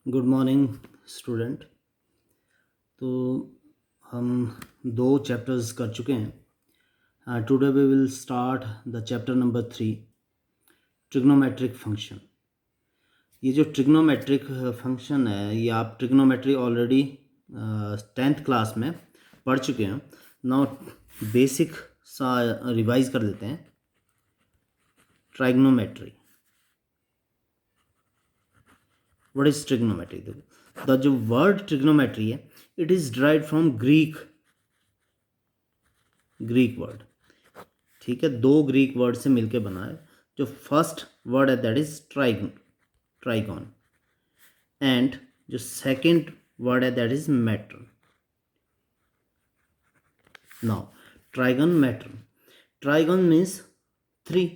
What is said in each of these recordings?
Good morning student. तो हम दो चैप्टर्स कर चुके हैं। Today we will start the chapter number 3, trigonometric function. ये जो ट्रिग्नोमेट्रिक फंक्शन है, ये आप ट्रिग्नोमेट्री ऑलरेडी 10th क्लास में पढ़ चुके हैं। नाउ बेसिक सा रिवाइज कर लेते हैं। ट्राइग्नोमेट्री, व्हाट इज ट्रिग्नोमेट्री? देखो, द जो वर्ड ट्रिग्नोमेट्री है, it is derived from Greek word. ठीक है, दो ग्रीक वर्ड से मिलके बना है। जो फर्स्ट वर्ड है दैट इज ट्राइगॉन, एंड जो सेकंड वर्ड है that is metron. Now trigon means three.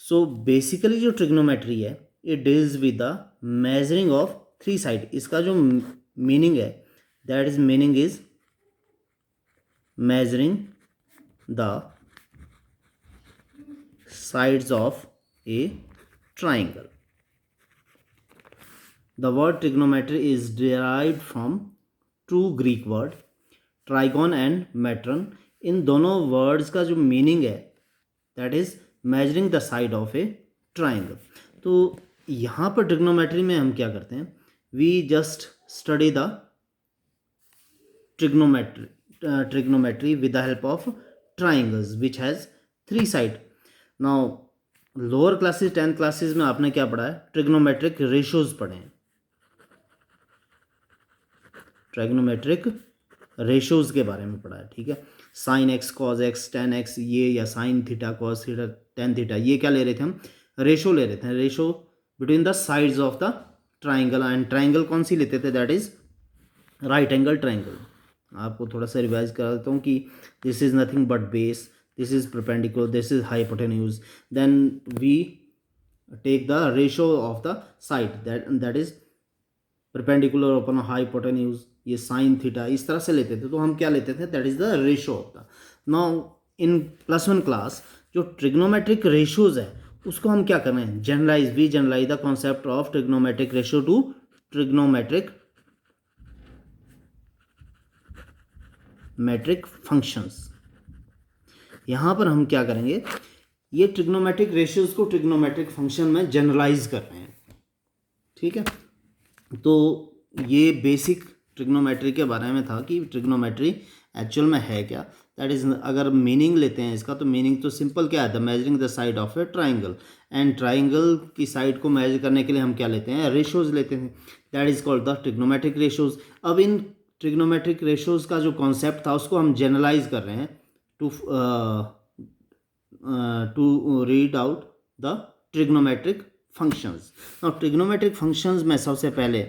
So basically जो ट्रिग्नोमेट्री है, it deals with the measuring of three side. इसका जो मीनिंग है, that is meaning is measuring the sides of a triangle. The word trigonometry is derived from two Greek word trigon and metron. इन दोनों words का जो meaning है that is measuring the side of a triangle. तो यहाँ पर trigonometry में हम क्या करते हैं, we just study the trigonometry with the help of triangles which has three side. Now lower classes 10th classes में आपने क्या पढ़ा है? ट्रिग्नोमेट्रिक रेशियोज पढ़े हैं। ट्रिग्नोमेट्रिक रेशियोज के बारे में पढ़ा है। ठीक है, sine x cos x ten x, ये या sine theta cos theta tan theta, ये क्या ले रहे थे हम? रेशो ले रहे थे। Ratio between the sides of the triangle. And triangle कौन सी लेते थे? That is right angle triangle. आपको थोड़ा सा रिवाइज करा देता हूँ कि this is nothing but base, this is perpendicular, this is hypotenuse, then we take the ratio of the side that is perpendicular upon hypotenuse, ये sin थीटा इस तरह से लेते थे। तो हम क्या लेते थे? That is the ratio of the. Now in +1 class जो ट्रिग्नोमेट्रिक रेशियोज है उसको हम क्या कर रहे हैं? Generalise, we generalise the concept of trigonometric ratio to trigonometric functions. यहाँ पर हम क्या करेंगे, ये ट्रिग्नोमेट्रिक रेशियोज को ट्रिग्नोमेट्रिक फंक्शन में जनरलाइज कर रहे हैं। ठीक है, तो ये बेसिक ट्रिग्नोमेट्री के बारे में था कि ट्रिग्नोमेट्री एक्चुअल में है क्या। दैट इज, अगर मीनिंग लेते हैं इसका, तो मीनिंग तो सिंपल क्या है? The measuring the side of a triangle. And triangle की साइड को मेजर करने के लिए हम क्या लेते हैं? रेशियोज लेते हैं। That is called the trigonometric ratios. अब इन ट्रिग्नोमेट्रिक रेशियोज का जो कॉन्सेप्ट था उसको हम जनरलाइज कर रहे हैं to read out the trigonometric functions. Now trigonometric functions में सबसे पहले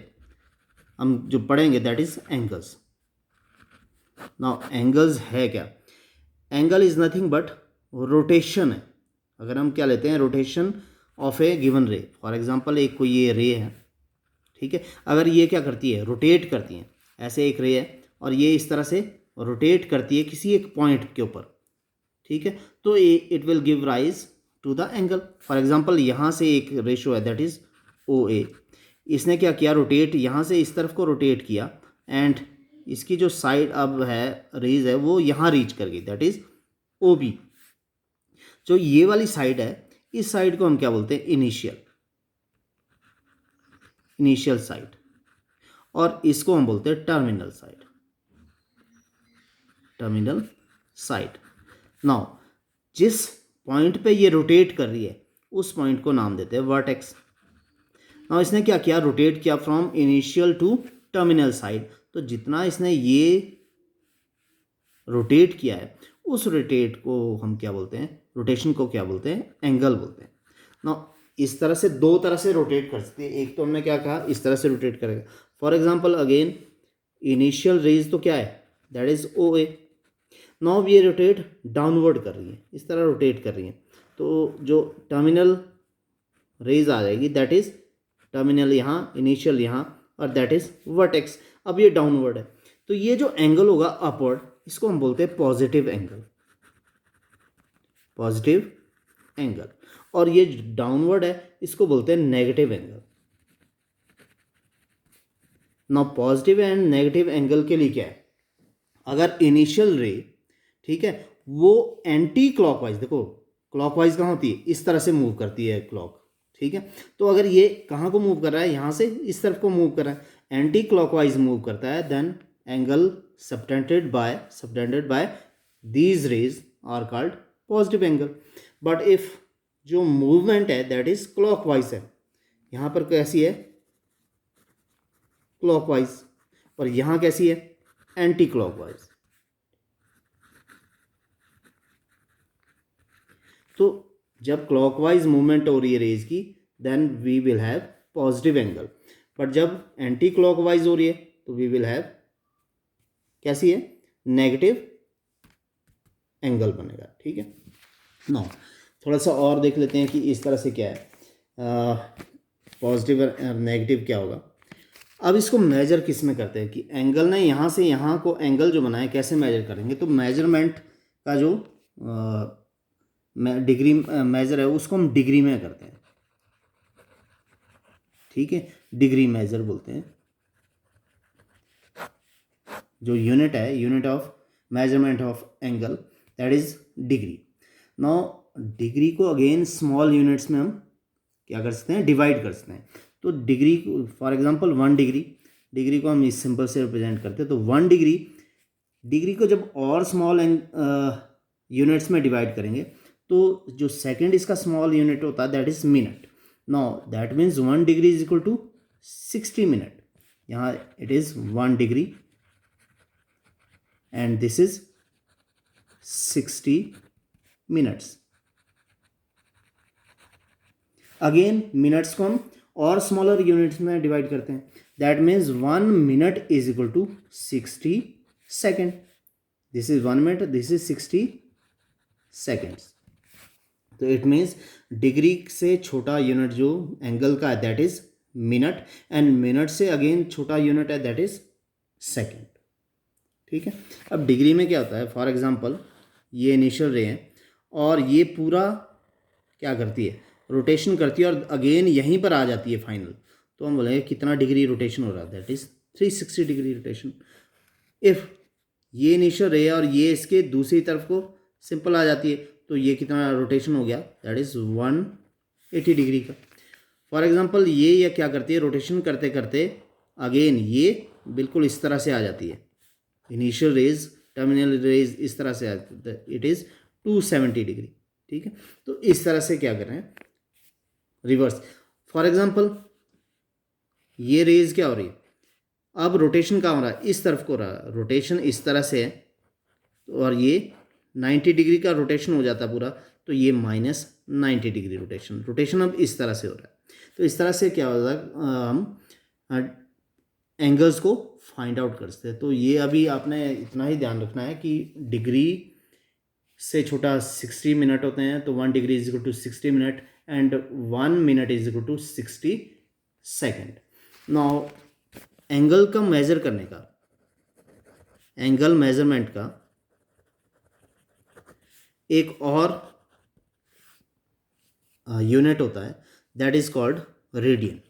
हम जो पढ़ेंगे that is angles. Now angles है क्या? Angle is nothing but rotation है। अगर हम क्या लेते हैं? रोटेशन ऑफ ए गिवन रे। फॉर एग्जांपल एक कोई ये रे है, ठीक है, अगर ये क्या करती है? रोटेट करती है। ऐसे एक रे है और ये इस तरह से रोटेट करती है किसी एक पॉइंट के ऊपर। ठीक है, तो it will give rise to the angle. For example यहाँ से एक रेशियो है दैट इज ओ ए। इसने क्या किया? रोटेट, यहाँ से इस तरफ को रोटेट किया एंड इसकी जो साइड अब है रेज है वो यहाँ रीच कर गई, दैट इज ओ बी। जो ये वाली साइड है, इस साइड को हम क्या बोलते हैं? इनिशियल साइड, और इसको हम बोलते हैं टर्मिनल साइड। नाउ जिस पॉइंट पे ये रोटेट कर रही है उस पॉइंट को नाम देते हैं वर्टेक्स। नाउ इसने क्या किया? रोटेट किया from initial to terminal side. तो जितना इसने ये रोटेट किया है उस रोटेट को हम क्या बोलते हैं? रोटेशन को क्या बोलते हैं? एंगल बोलते हैं। नाउ इस तरह से दो तरह से रोटेट कर सकते हैं। एक तो हमने क्या कहा, इस तरह से रोटेट करेगा। For example again initial rays तो क्या है? That is O A. Now ये रोटेट डाउनवर्ड कर रही है, इस तरह रोटेट कर रही है। तो जो टर्मिनल रेज आ जाएगी दैट इज टर्मिनल यहाँ, इनिशियल यहाँ, और दैट इज वर्टेक्स। अब ये डाउनवर्ड है, तो ये जो एंगल होगा अपवर्ड, इसको हम बोलते हैं पॉजिटिव एंगल। और ये डाउनवर्ड है, इसको बोलते हैं नेगेटिव एंगल। ना पॉजिटिव एंड नेगेटिव एंगल के लिए क्या है, अगर इनिशियल रे, ठीक है, वो एंटी क्लॉकवाइज, देखो क्लॉकवाइज कहाँ होती है, इस तरह से मूव करती है क्लॉक, ठीक है, तो अगर ये कहाँ को मूव कर रहा है, यहाँ से इस तरफ को मूव कर रहा है, एंटी क्लॉकवाइज मूव करता है, then angle subtended by these rays are called positive angle. But if जो मूवमेंट है दैट इज क्लॉकवाइज है, यहाँ पर कैसी है, क्लॉकवाइज, और यहाँ कैसी है, एंटी क्लॉकवाइज। तो जब क्लॉकवाइज मूवमेंट हो रही है रेज की, then we will have positive angle, but जब एंटी क्लॉकवाइज हो रही है तो वी विल हैव कैसी है, नेगेटिव एंगल बनेगा, ठीक है। नो थोड़ा सा और देख लेते हैं कि इस तरह से क्या है, पॉजिटिव और नेगेटिव क्या होगा। अब इसको मेजर किस में करते हैं कि एंगल ने यहाँ से यहाँ को एंगल जो बना है कैसे मेजर करेंगे, तो मेजरमेंट का जो डिग्री मेजर है उसको हम डिग्री में करते हैं, ठीक है, डिग्री मेजर बोलते हैं। जो यूनिट है, unit of measurement of angle that is degree. Now degree को अगेन स्मॉल यूनिट्स में हम क्या कर सकते हैं, डिवाइड कर सकते हैं। तो डिग्री को फॉर एग्जांपल 1 डिग्री, डिग्री को हम इस सिंबल से रिप्रेजेंट करते हैं। तो 1 डिग्री, डिग्री को जब और स्मॉल यूनिट्स में डिवाइड करेंगे तो जो सेकंड इसका स्मॉल यूनिट होता है that is minute. Now that means 1 degree is equal to 60 minute. यहाँ it is 1 degree and this is 60 minutes. Again minutes को हम और स्मॉलर यूनिट्स में डिवाइड करते हैं, that means 1 minute is equal to 60 second. This is 1 minute, this is 60 seconds. तो it means degree से छोटा यूनिट जो एंगल का है that is minute, and minute से अगेन छोटा यूनिट है दैट इज सेकेंड, ठीक है। अब डिग्री में क्या होता है, फॉर एग्जांपल ये इनिशियल रे है और ये पूरा क्या करती है, रोटेशन करती है और अगेन यहीं पर आ जाती है फाइनल, तो हम बोलेंगे कितना डिग्री रोटेशन हो रहा है, that is 360 degree rotation. If ये इनिशियल रे है और ये इसके दूसरी तरफ को सिंपल आ जाती है तो ये कितना रोटेशन हो गया, दैट इज 180 डिग्री का। फॉर एग्जांपल ये क्या करती है, रोटेशन करते करते अगेन ये बिल्कुल इस तरह से आ जाती है, इनिशियल रेज टर्मिनल रेज इस तरह से आ जाती है, इट इज़ 270 डिग्री, ठीक है। तो इस तरह से क्या कर रहे हैं, रिवर्स। फॉर एग्जांपल ये रेज क्या हो रही है, अब रोटेशन कहाँ हो रहा है, इस तरफ को रहा है, रोटेशन इस तरह से है और ये 90 डिग्री का रोटेशन हो जाता पूरा, तो ये -90 डिग्री रोटेशन अब इस तरह से हो रहा है। तो इस तरह से क्या होता है, हम एंगल्स को फाइंड आउट कर सकते हैं। तो ये अभी आपने इतना ही ध्यान रखना है कि डिग्री से छोटा 60 मिनट होते हैं, तो 1 degree is equal to 60 minute and 1 minute is equal to 60 second. Now angle का मेजर करने का, एंगल मेजरमेंट का एक और यूनिट होता है दैट इज कॉल्ड रेडियन।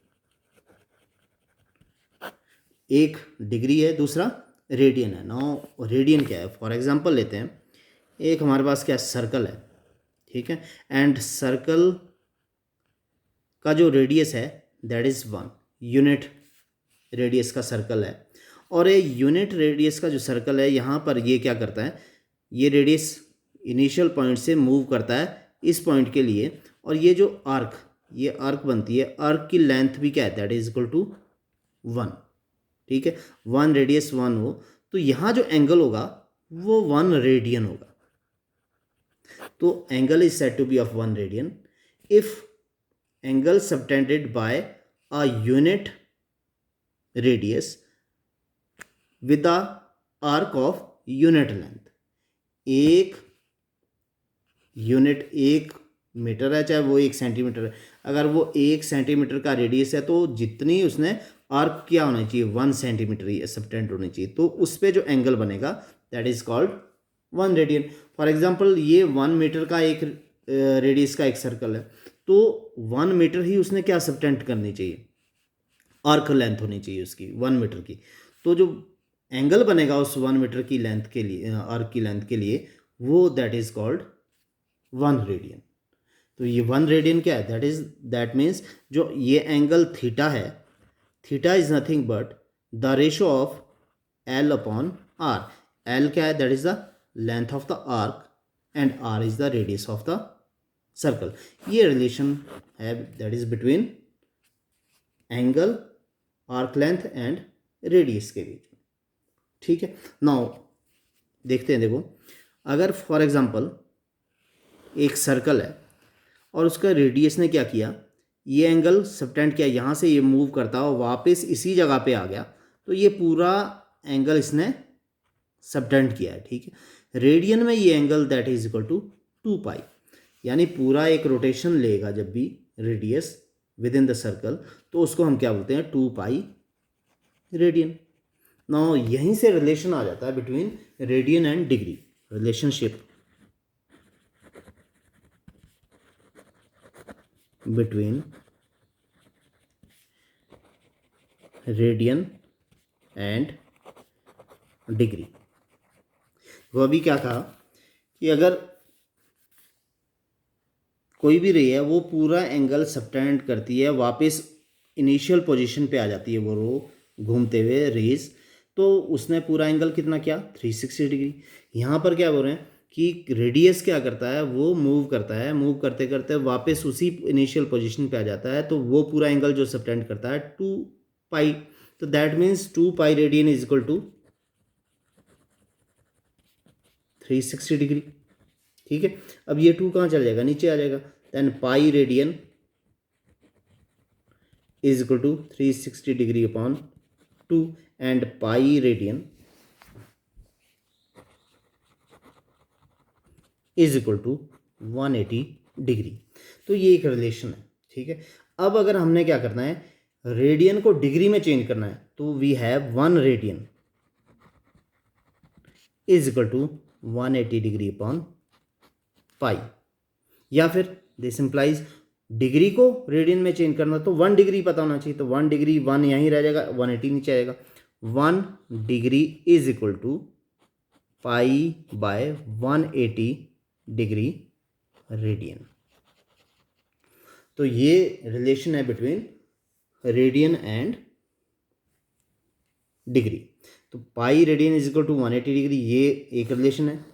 एक डिग्री है, दूसरा रेडियन है। नाउ रेडियन क्या है, फॉर एग्जांपल लेते हैं, एक हमारे पास क्या सर्कल है, ठीक है, एंड सर्कल का जो रेडियस है दैट इज 1 यूनिट रेडियस का सर्कल है, और ये यूनिट रेडियस का जो सर्कल है यहाँ पर ये क्या करता है, ये रेडियस इनिशियल पॉइंट से मूव करता है इस पॉइंट के लिए, और ये जो आर्क, ये आर्क बनती है, आर्क की लेंथ भी क्या है, दैट इज इक्वल टू 1, ठीक है। 1 रेडियस 1 हो तो यहाँ जो एंगल होगा वो 1 रेडियन होगा। तो angle is said to be of 1 radian if angle subtended by a unit radius with the arc of unit length. एक यूनिट 1 मीटर है, चाहे वो 1 सेंटीमीटर है, अगर वो 1 सेंटीमीटर का रेडियस है तो जितनी उसने आर्क क्या होना चाहिए, 1 सेंटीमीटर ही सबटेंड होनी चाहिए, तो उस पर जो एंगल बनेगा that is called 1 radian. For example ये 1 मीटर का एक रेडियस का एक सर्कल है, तो 1 मीटर ही उसने क्या सबटेंड करनी चाहिए, आर्क लेंथ होनी चाहिए उसकी 1 मीटर की। तो जो एंगल बनेगा उस 1 मीटर की लेंथ के लिए, आर्क की लेंथ के लिए, वो दैट इज कॉल्ड 1 रेडियन। तो ये 1 रेडियन क्या है, दैट मीन्स जो ये एंगल थीटा है, theta is nothing but the ratio of L upon R. L क्या है, that is the length of the arc and R is the radius of the circle. ये relation है that is between angle, arc length and radius के बीच में। ठीक है, now देखते हैं। देखो, अगर फॉर एग्जांपल एक सर्कल है और उसका रेडियस ने क्या किया, ये एंगल सबटेंड किया, यहाँ से ये मूव करता और वापस इसी जगह पे आ गया, तो ये पूरा एंगल इसने सबटेंड किया है। ठीक है, रेडियन में ये angle that is equal to 2 pi, यानी पूरा एक रोटेशन लेगा जब भी radius within the circle, तो उसको हम क्या बोलते हैं, 2 पाई रेडियन। नाउ यहीं से रिलेशन आ जाता है between radian and degree, relationship between radian and degree. वो अभी क्या कहा कि अगर कोई भी रे है वो पूरा एंगल सबटेंड करती है, वापस इनिशियल पोजीशन पे आ जाती है वो रो घूमते हुए रेज, तो उसने पूरा एंगल कितना किया, 360 डिग्री। यहाँ पर क्या बोल रहे हैं कि रेडियस क्या करता है, वो मूव करता है, मूव करते करते वापस उसी इनिशियल पोजीशन पे आ जाता है, तो वो पूरा एंगल जो सबटेंड करता है 2 पाई। तो that means 2 pi radian is equal to 360 degree. ठीक है, अब ये 2 कहाँ चला जाएगा, नीचे आ जाएगा। Then pi radian is equal to 360 degree upon 2 and pi radian is equal to 180 degree. तो ये एक रिलेशन है। ठीक है, अब अगर हमने क्या करना है, रेडियन को डिग्री में चेंज करना है, तो we have 1 radian is equal to 180 degree upon pi, या फिर दिस इंप्लाइज डिग्री को रेडियन में चेंज करना तो 1 डिग्री पता होना चाहिए, तो 1 डिग्री 1 यहीं रह जाएगा, 180 नीचे आएगा। 1 degree is equal to pi by 180 degree radian. तो ये रिलेशन है बिटवीन रेडियन एंड डिग्री। तो pi radian is equal to 180 degree, ये एक रिलेशन है।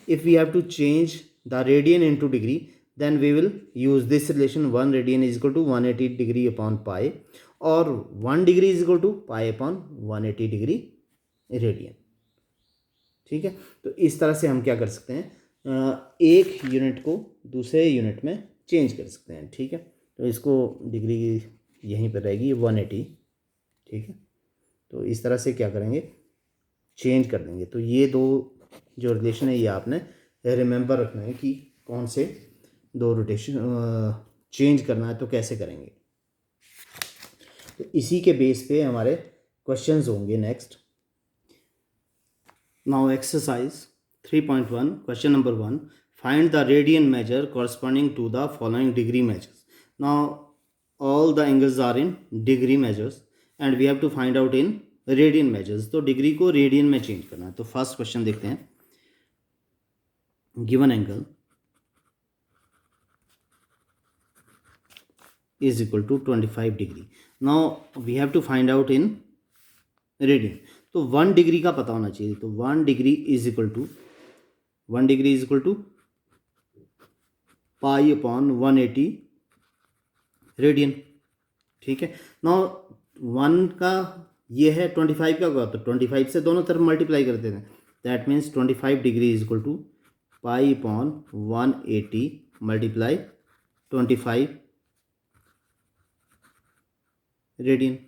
If we have to change the radian into degree, then we will use this relation, 1 radian is equal to 180 degree upon pi, और 1 degree is equal to pi upon 180 degree radian। ठीक है, तो इस तरह से हम क्या कर सकते हैं, एक यूनिट को दूसरे यूनिट में चेंज कर सकते हैं। ठीक है, तो इसको डिग्री यहीं पर रहेगी 180। ठीक है, तो इस तरह से क्या करेंगे, चेंज कर देंगे। तो ये दो जो रिलेशन है ये आपने रिमेंबर रखना है कि कौन से दो रोटेशन चेंज करना है तो कैसे करेंगे। तो इसी के बेस पे हमारे क्वेश्चंस होंगे next. Now exercise 3.1 question number 1, find the radian measure corresponding to the following degree measures. Now all the angles are in degree measures and we have to find out in radian measures. तो degree को radian में change करना है। तो first question देखते हैं, given angle is equal to 25 degree. Now we have to find out in radian. तो 1 degree का पता होना चाहिए, तो 1 degree is equal to pi upon 180 radian. ठीक है, नाउ 1 का ये है, 25 का होगा, तो 25 से दोनों तरफ मल्टीप्लाई कर देते हैं। That means 25 degree is equal to pi upon 180 multiply 25 radian.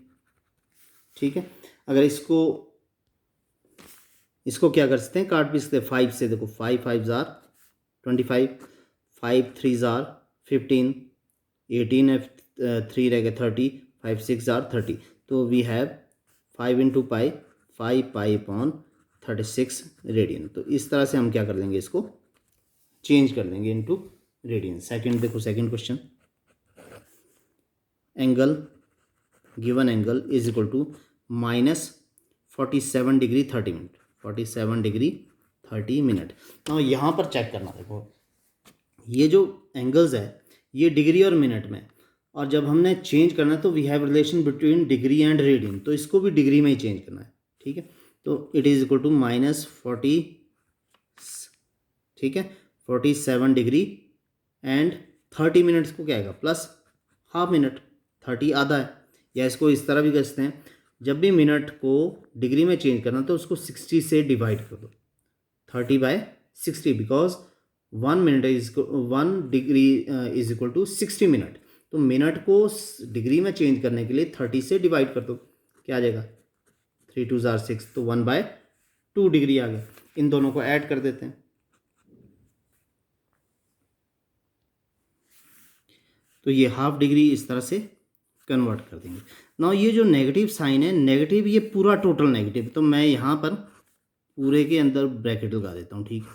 ठीक है, अगर इसको क्या कर सकते हैं, काट भी सकते हैं 5 से। देखो 5 5 जार 25, 5 3 जार 15, 18 है 3 रह गए 30, 5 6 जार 30। तो we have 5 into pi 5 pi upon 36 radian. तो इस तरह से हम क्या कर लेंगे, इसको चेंज कर लेंगे इनटू रेडियन। सेकंड देखो, second question, angle given angle is equal to -47 degree 30 minute, 47 degree 30 minute. तो यहाँ पर चेक करना, देखो ये जो एंगल्स है ये डिग्री और मिनट में, और जब हमने चेंज करना है तो we have relation between degree and radian, तो इसको भी डिग्री में ही चेंज करना है, ठीक है। तो इट इज इक्वल टू -40, ठीक है, 47 डिग्री एंड 30 मिनट्स को क्या आएगा प्लस हाफ मिनट, 30 आधा है। या इसको इस तरह भी कर सकते हैं, जब भी मिनट को डिग्री में चेंज करना तो उसको 60 से डिवाइड कर दो, 30/60, because 1 minute is 1 degree is equal to 60 minute. तो मिनट को डिग्री में चेंज करने के लिए 30 से डिवाइड कर दो, क्या आ जाएगा 3 2 जार 6, तो 1/2 डिग्री आ गया। इन दोनों को ऐड कर देते हैं, तो ये हाफ डिग्री इस तरह से कन्वर्ट कर देंगे। नाउ ये जो नेगेटिव साइन है, नेगेटिव ये पूरा टोटल नेगेटिव, तो मैं यहाँ पर पूरे के अंदर ब्रैकेट लगा देता हूँ, ठीक है।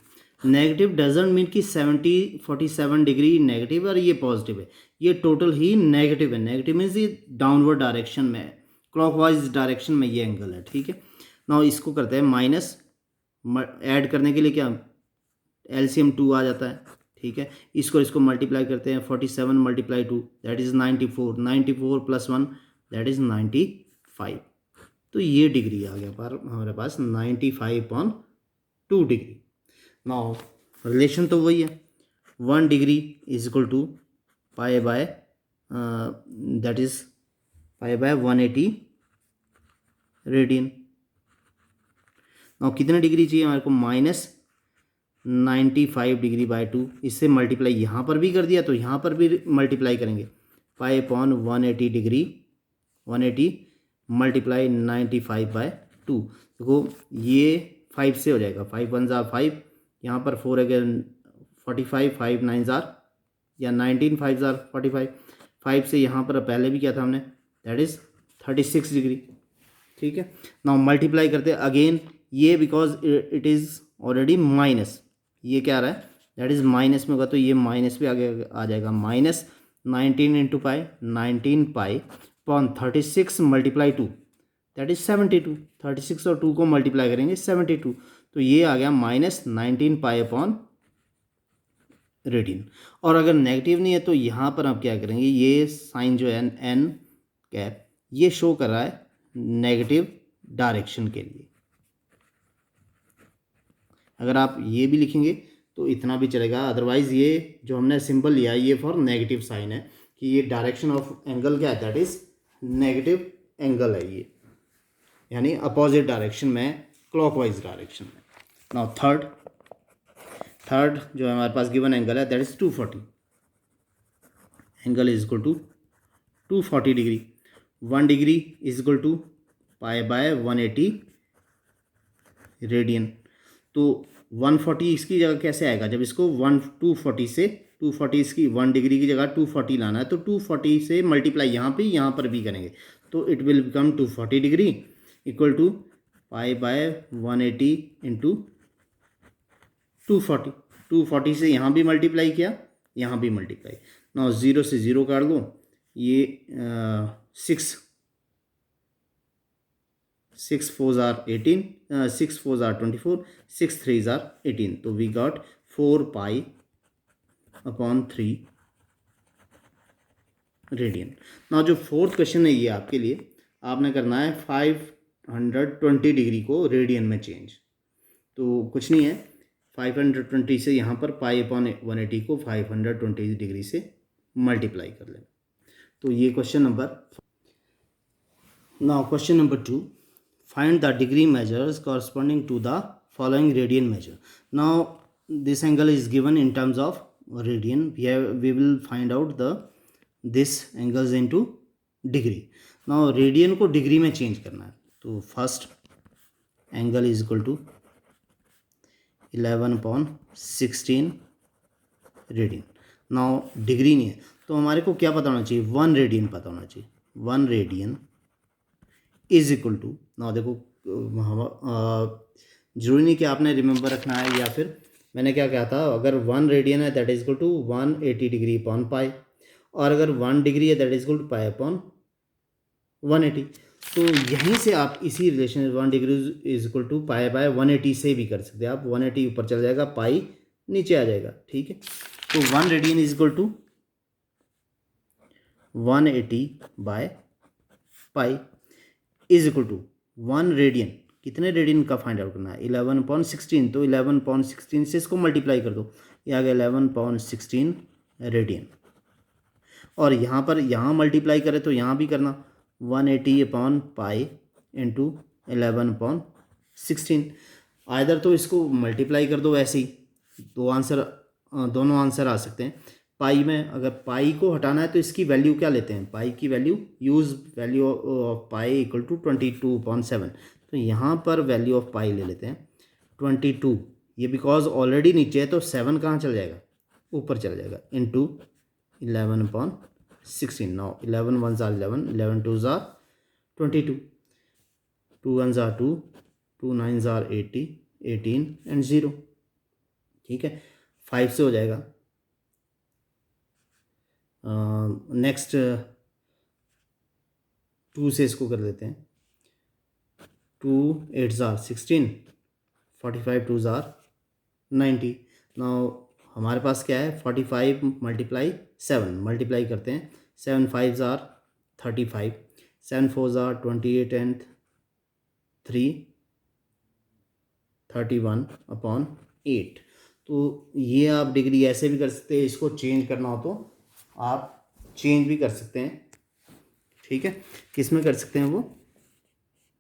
नेगेटिव डजंट मीन कि 47 डिग्री नेगेटिव और ये पॉजिटिव है, ये टोटल ही नेगेटिव है। नेगेटिव मीन्स ये डाउनवर्ड डायरेक्शन में है, क्लॉकवाइज डायरेक्शन में ये एंगल है, ठीक है। नाउ इसको करते हैं माइनस, ऐड करने के लिए क्या एलसीएम 2 आ जाता है, ठीक है। इसको मल्टीप्लाई करते हैं, 47 multiply 2 that is 94, 94 plus 1 that is 95। तो ये डिग्री आ गया पर हमारे पास 95/2 डिग्री। नाउ रिलेशन तो वही है, 1 degree is equal to pi by that is pi by 180 radian. Now कितने डिग्री चाहिए हमारे को, -95 डिग्री बाय 2, इससे मल्टीप्लाई यहाँ पर भी कर दिया तो यहाँ पर भी मल्टीप्लाई करेंगे, π/180 डिग्री, 180 मल्टीप्लाई 95/2। देखो ये 5 से हो जाएगा, 5 1 ज़ार 5, यहाँ पर 4 अगेन 45, 5 9 ज़ार या 19, 5 ज़ार 45, 5 से यहाँ पर पहले भी किया था हमने, दैट इज़ 36 डिग्री, ठीक है। नाउ मल्टीप्लाई करते हैं अगेन, ये because it is already minus, ये क्या आ रहा है दैट इज़ माइनस में होगा, तो ये माइनस भी आगे आ जाएगा, -19 into pi, 19π/36 multiply 2 that is 72, 36 और 2 को मल्टीप्लाई करेंगे 72, तो ये आ गया -19π/रेडियन। और अगर नेगेटिव नहीं है तो यहाँ पर आप क्या करेंगे, ये साइन जो है n कैप ये शो कर रहा है नेगेटिव डायरेक्शन के लिए। अगर आप ये भी लिखेंगे तो इतना भी चलेगा, अदरवाइज़ ये जो हमने सिंबल लिया है ये फॉर नेगेटिव साइन है कि ये डायरेक्शन ऑफ एंगल क्या है, दैट इज़ नेगेटिव एंगल है ये, यानी अपोजिट डायरेक्शन में, क्लॉकवाइज डायरेक्शन में। नाउ थर्ड जो हमारे पास गिवन एंगल है that is 240, angle is equal to 240 degree, 1 degree is equal to π/180 radian. तो 140 इसकी जगह कैसे आएगा, जब इसको 240 से 240 इसकी 1 डिग्री की जगह 240 लाना है तो 240 से मल्टीप्लाई यहाँ पर भी करेंगे, तो it will become 240 degree equal to π/180 into 240, 240 से यहाँ भी मल्टीप्लाई किया, यहाँ भी मल्टीप्लाई। नाउ 0 से 0 काट दो, ये 6 4 ज़ार 18, 6 4 ज़ार 24, 6 3 ज़ार 18, तो वी गॉट 4π/3 रेडियन। ना जो फोर्थ क्वेश्चन है ये आपके लिए, आपने करना है 520 डिग्री को रेडियन में चेंज। तो कुछ नहीं है, 520 से यहाँ पर π/180 को 520 डिग्री से मल्टीप्लाई कर लें। तो ये question number. Now question number 2, find the degree measures corresponding to the following radian measure. Now this angle is given in terms of radian, we will find out this angles into degree. Now radian को degree में change करना है, तो first angle is equal to 11/16 radian. Now degree नहीं है तो हमारे को क्या पता होना चाहिए, 1 रेडियन पता होना चाहिए, 1 रेडियन इज इक्वल टू, ना देखो जरूरी नहीं कि आपने रिमेंबर रखना है, या फिर मैंने क्या कहा था, अगर 1 रेडियन है that is equal to 180 degree upon pi, और अगर 1 डिग्री है that is equal to pi upon 180। तो यहीं से आप इसी relation 1 degree is equal to pi by 180 से भी कर सकते हैं आप। 180 ऊपर चल जाएगा, पाई नीचे आ जाएगा, ठीक है। तो 1 radian is equal to 180 by pi is equal to 1 radian. कितने रेडियन का फाइंड आउट करना है? 11/16। तो 11/16 से इसको मल्टीप्लाई कर दो, ये आ गया 11/16 रेडियन। और यहाँ पर यहाँ मल्टीप्लाई करें तो यहाँ भी करना 180/पाई इंटू 11/16। आइदर तो इसको मल्टीप्लाई कर दो ऐसे ही, दोनों आंसर आ सकते हैं। पाई में अगर पाई को हटाना है तो इसकी वैल्यू क्या लेते हैं? पाई की value, use value of pi equal to 22/7। तो यहाँ पर वैल्यू ऑफ पाई ले लेते हैं 22। ये बिकॉज ऑलरेडी नीचे है तो 7 कहाँ चल जाएगा? ऊपर चल जाएगा, into 11/16। Now 11 1s are 11, 11 2s are 22, 2 1s are 2, 2 9s are 80, 18 and 0, ठीक है। 5 से हो जाएगा। नेक्स्ट 2 से इसको कर लेते हैं। 2 8s are 16, 45 2s are 90। Now हमारे पास क्या है? 45 मल्टीप्लाई 7, मल्टीप्लाई करते हैं। 7 5s are 35, 7 4s are 28 and 3 31/8। तो ये आप डिग्री ऐसे भी कर सकते हैं, इसको चेंज करना हो तो आप चेंज भी कर सकते हैं, ठीक है। किस में कर सकते हैं? वो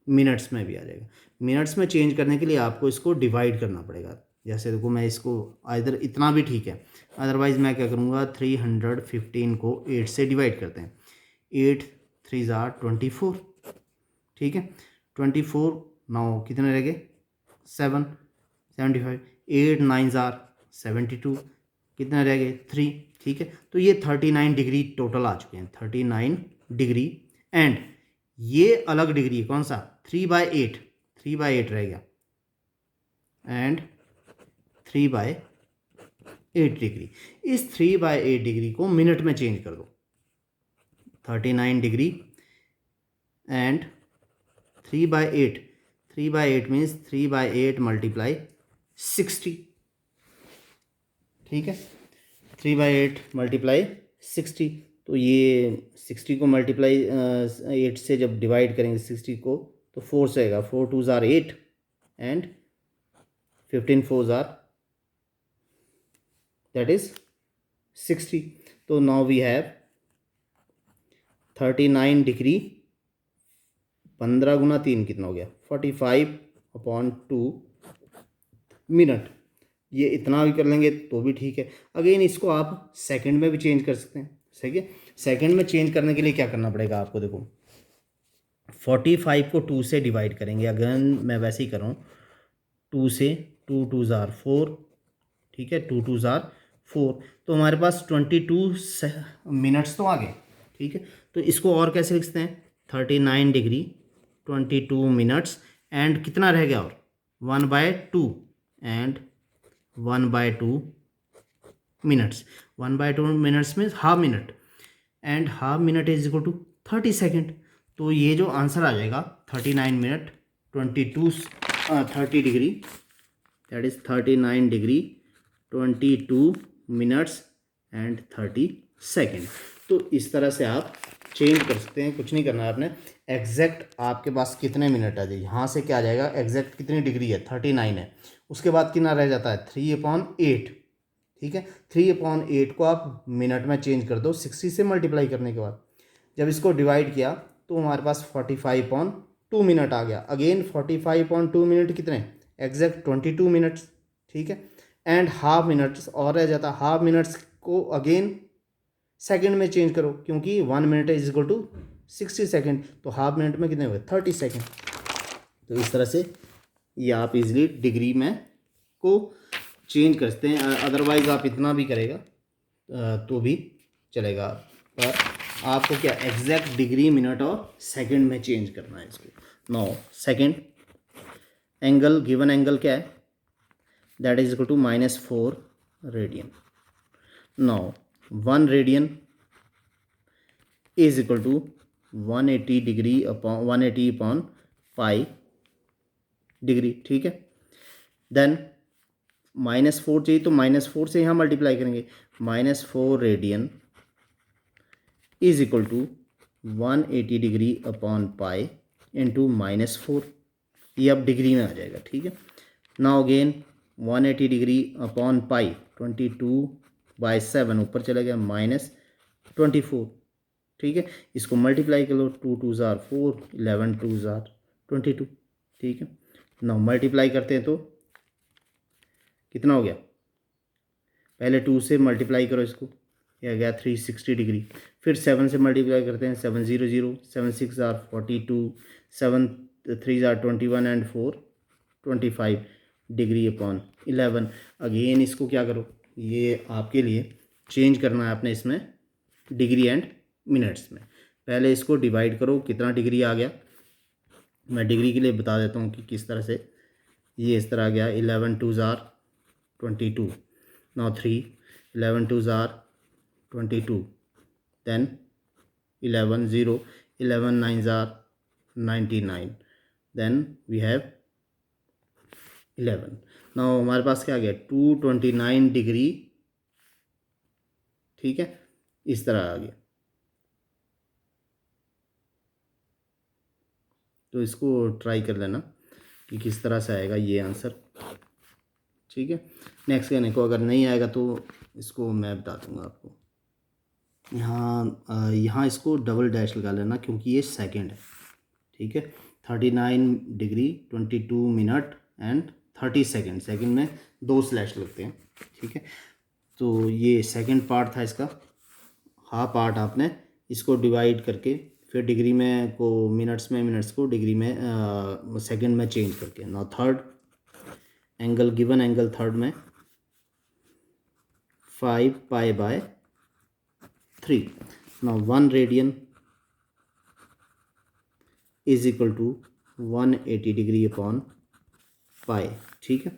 मिनट्स में भी आ जाएगा। मिनट्स में चेंज करने के लिए आपको इसको डिवाइड करना पड़ेगा। जैसे देखो, मैं इसको इधर इतना भी ठीक है, अदरवाइज़ मैं क्या करूँगा, 315 को 8 से डिवाइड करते हैं। 8 3s are 24, ठीक है। 24 9 कितने रह गए? 7 75। 8 9s are 72, कितने रह गए? 3, ठीक है। तो ये 39 डिग्री टोटल आ चुके हैं, 39 डिग्री। एंड ये अलग डिग्री है, कौन सा? 3/8, 3/8 रह गया, एंड 3/8 डिग्री। इस 3/8 डिग्री को मिनट में चेंज कर दो। 39 डिग्री एंड 3/8, 3/8 मीन्स 3/8 मल्टीप्लाई 60, ठीक है। 3/8 मल्टीप्लाई 60। तो ये 60 को मल्टीप्लाई 8 से जब डिवाइड करेंगे 60 को, तो 4 से आएगा। 4 2s are 8 and 15 4s are, that is 60। तो नाउ वी हैव 39 डिग्री, 15 गुना 3 कितना हो गया? 45/2 मिनट। ये इतना भी कर लेंगे तो भी ठीक है। अगेन इसको आप सेकंड में भी चेंज कर सकते हैं, सही है। सेकंड में चेंज करने के लिए क्या करना पड़ेगा आपको? देखो, 45 को 2 से डिवाइड करेंगे। अगेन मैं वैसे ही कर रहा हूँ, 2 से, 2 2s are 4, ठीक है। 2 2s are 4। तो हमारे पास 22 मिनट्स तो आ गए, ठीक है। तो इसको और कैसे लिखते हैं? 39 डिग्री 22 मिनट्स एंड कितना रह गया? और 1/2 एंड 1/2 मिनट्स। 1/2 मिनट्स में half minute, and half minute is equal to 30 second. तो ये जो आंसर आ जाएगा 39 minute 30 degree, that is 39 degree 22 minutes and 30 second. तो इस तरह से आप चेंज कर सकते हैं, कुछ नहीं करना है आपने। एग्जैक्ट आपके पास कितने मिनट आ जाए, यहाँ से क्या आ जाएगा? एग्जैक्ट कितनी डिग्री है? 39 है। उसके बाद कितना रह जाता है? 3/8, ठीक है। 3/8 को आप मिनट में चेंज कर दो 60 से मल्टीप्लाई करने के बाद। जब इसको डिवाइड किया तो हमारे पास 45/2 मिनट आ गया। अगेन 45/2 मिनट कितने? एग्जैक्ट 22 मिनट्स, ठीक है। एंड हाफ मिनट्स और रह जाता। हाफ मिनट्स को अगेन सेकंड में चेंज करो, क्योंकि 1 minute is equal to 60 second. तो हाफ मिनट में कितने हुए? 30 सेकेंड। तो इस तरह से ये आप इजीली डिग्री में को चेंज कर सकते हैं। अदरवाइज़ आप इतना भी करेगा तो भी चलेगा, पर आपको क्या एग्जैक्ट डिग्री मिनट और सेकंड में चेंज करना है इसको। Now second angle, given angle क्या है? That is equal to -4 radian. Now 1 radian is equal to 180 degree upon 180 upon pi degree, ठीक है। देन -4 चाहिए तो -4 से यहाँ मल्टीप्लाई करेंगे, -4 radian is equal to 180 degree upon pi into -4, ये अब डिग्री में आ जाएगा, ठीक है। Now again 180 degree upon pi 22/7 ऊपर चला गया -24, ठीक है। इसको मल्टीप्लाई कर लो, 2 2 ज़ार 4, 11 2 ज़ार 22, ठीक है। नाउ मल्टीप्लाई करते हैं तो कितना हो गया, पहले 2 से मल्टीप्लाई करो इसको, यह गया 360 डिग्री। फिर 7 से मल्टीप्लाई करते हैं, 7 0 0, 7 6 ज़ार 42, 7 3 ज़ार 21 एंड 4 25 डिग्री अपॉन 11। अगेन इसको क्या करो, ये आपके लिए चेंज करना है आपने इसमें डिग्री एंड मिनट्स में। पहले इसको डिवाइड करो, कितना डिग्री आ गया, मैं डिग्री के लिए बता देता हूँ कि किस तरह से। ये इस तरह आ गया 11 2 ज़ार 22, नाउ 3 11 2 ज़ार 22, then 11 0, 11 9 ज़ार 99, then we have 11। नाउ हमारे पास क्या आ गया 229 डिग्री, ठीक है, इस तरह आ गया। तो इसको ट्राई कर लेना कि किस तरह से आएगा ये आंसर, ठीक है। नेक्स्ट करने को अगर नहीं आएगा तो इसको मैं बता दूंगा आपको। यहाँ इसको डबल डैश लगा लेना क्योंकि ये सेकंड है, ठीक है। 39 degree 22 minute and 30 second, second में 2 स्लैश लगते हैं, ठीक है। तो ये सेकंड पार्ट था इसका, हाफ पार्ट आपने इसको डिवाइड करके फिर डिग्री में को मिनट्स में, मिनट्स को डिग्री में सेकंड में चेंज करके। Now third angle, given angle third में 5 π/3। नाउ 1 radian is equal to 180 degree upon pi, ठीक है।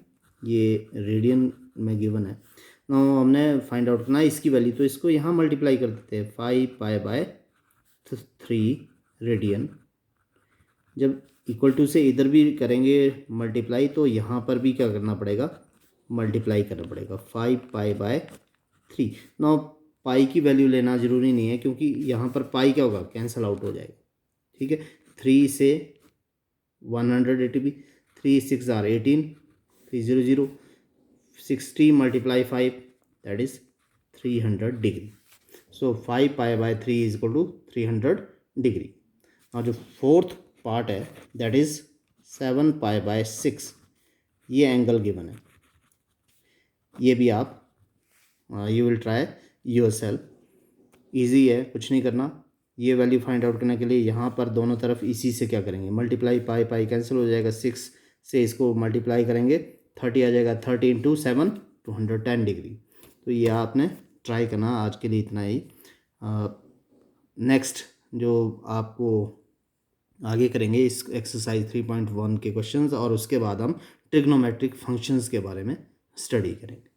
ये रेडियन में गिवन है। नाउ हमने फाइंड आउट करना है इसकी वैल्यू, तो इसको यहाँ मल्टीप्लाई कर देते हैं 5 π/3 रेडियन। जब इक्वल टू से इधर भी करेंगे मल्टीप्लाई तो यहाँ पर भी क्या करना पड़ेगा, मल्टीप्लाई करना पड़ेगा 5 π/3। नाउ पाई की वैल्यू लेना ज़रूरी नहीं है क्योंकि यहाँ पर पाई क्या होगा, कैंसिल आउट हो जाएगा, ठीक है। 3 से 180 भी, 3 6 ज़ार 18, 3 0 0, 60 × 5 that is 300 degree. So 5 π/3 is equal to 300 degree. और जो फोर्थ पार्ट है दैट इज़ 7 π/6, ये एंगल गिवन है। ये भी आप you will try yourself, easy है, कुछ नहीं करना। ये वैल्यू फाइंड आउट करने के लिए यहाँ पर दोनों तरफ इसी से क्या करेंगे, मल्टीप्लाई, पाई पाई कैंसिल हो जाएगा, 6 से इसको मल्टीप्लाई करेंगे 30 आ जाएगा, 30 × 7 210 डिग्री। तो ये आपने ट्राई करना। आज के लिए इतना ही। नेक्स्ट जो आपको आगे करेंगे इस एक्सरसाइज 3.1 के क्वेश्चंस, और उसके बाद हम ट्रिग्नोमेट्रिक फंक्शंस के बारे में स्टडी करेंगे।